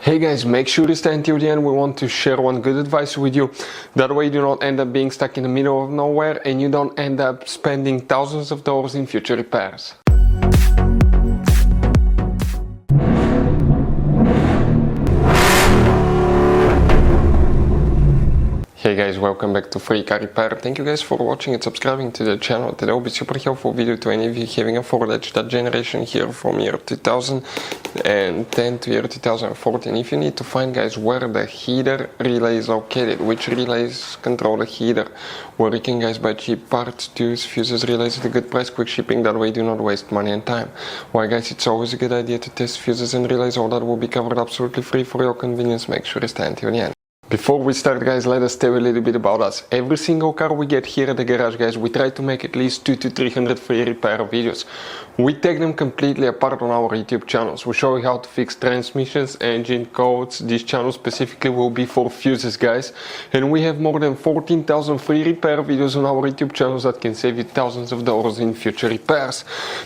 Hey guys, make sure to stay until the end. We want to share one good advice with you. That way you do not end up being stuck in the middle of nowhere and you don't end up spending thousands of dollars in future repairs. Hey guys, welcome back to Free Car Repair. Thank you guys for watching and subscribing to the channel. Today will be super helpful video to any of you having a Ford Edge, that generation here from year 2010 to year 2014. If you need to find, guys, where the heater relay is located, which relays control the heater, where you can, guys, buy cheap parts, tools, fuses, relays at a good price, quick shipping, that way you do not waste money and time. Why, guys, it's always a good idea to test fuses and relays. All that will be covered absolutely free for your convenience. Make sure to stay until the end. Before we start, guys, let us tell you a little bit about us. Every single car we get here at the garage, guys, we try to make at least 200 to 300 free repair videos. We take them completely apart on our YouTube channels. We show you how to fix transmissions, engine codes. This channel specifically will be for fuses, guys. And we have more than 14,000 free repair videos on our YouTube channels that can save you thousands of dollars in future repairs.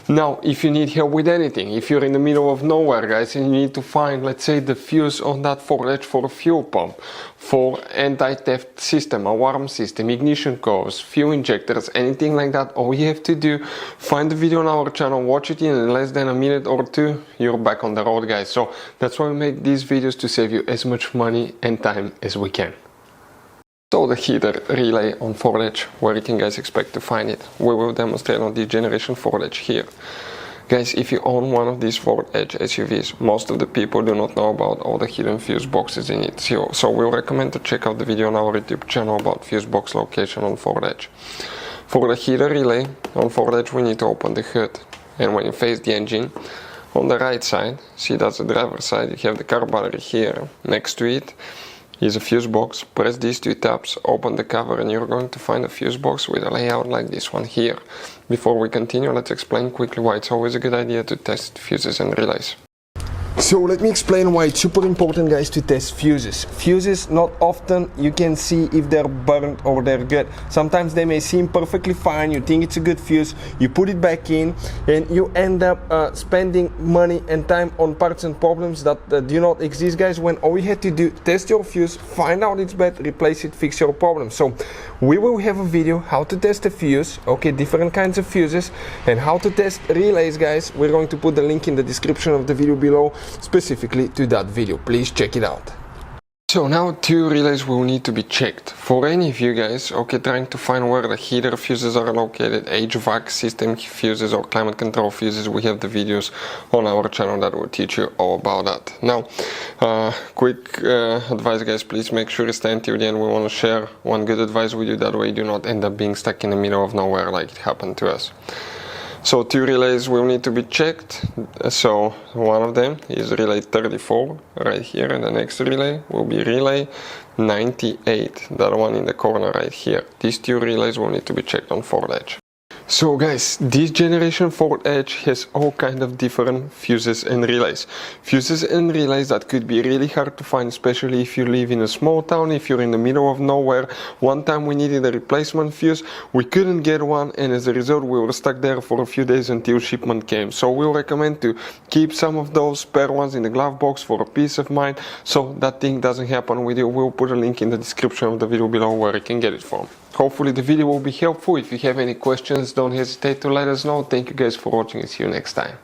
Now, if you need help with anything, if you're in the middle of nowhere, guys, and you need to find, let's say, the fuse on that Ford Edge for a fuel pump, for anti-theft system, alarm system, ignition codes, fuel injectors, anything like that, all you have to do, find the video on our channel, watch it in less than a minute or two, you're back on the road, guys. So that's why we make these videos, to save you as much money and time as we can. So the heater relay on Ford Edge, where you can, guys, expect to find it. We will demonstrate on this generation Ford Edge here. Guys, if you own one of these Ford Edge SUVs, most of the people do not know about all the hidden fuse boxes in it. So we'll recommend to check out the video on our YouTube channel about fuse box location on Ford Edge. For the heater relay on Ford Edge, we need to open the hood. And when you face the engine, on the right side, see, that's the driver's side, you have the car battery here. Next to it is a fuse box. Press these two tabs, open the cover, and you're going to find a fuse box with a layout like this one here. Before we continue, let's explain quickly why it's always a good idea to test fuses and relays. So let me explain why it's super important, guys, to test fuses. Fuses, not often you can see if they're burnt or they're good. Sometimes they may seem perfectly fine, you think it's a good fuse, you put it back in, and you end up spending money and time on parts and problems that do not exist, guys, when all you had to do, test your fuse, find out it's bad, replace it, fix your problem. So we will have a video how to test a fuse, okay, different kinds of fuses, and how to test relays, guys. We're going to put the link in the description of the video below, specifically to that video. Please check it out. So now two relays will need to be checked. For any of you guys, okay, trying to find where the heater fuses are located, HVAC system fuses or climate control fuses, we have the videos on our channel that will teach you all about that. Now, quick advice, guys, please make sure to stay until the end. We want to share one good advice with you, that way you do not end up being stuck in the middle of nowhere like it happened to us. So two relays will need to be checked. So one of them is relay 34 right here, and the next relay will be relay 98, that one in the corner right here. These two relays will need to be checked on Ford Edge. So guys, this generation Ford Edge has all kind of different fuses and relays. Fuses and relays that could be really hard to find, especially if you live in a small town, if you're in the middle of nowhere. One time we needed a replacement fuse, we couldn't get one, and as a result we were stuck there for a few days until shipment came. So we'll recommend to keep some of those spare ones in the glove box for a peace of mind, so that thing doesn't happen with you. We'll put a link in the description of the video below where you can get it from. Hopefully the video will be helpful. If you have any questions, don't hesitate to let us know. Thank you guys for watching, and see you next time.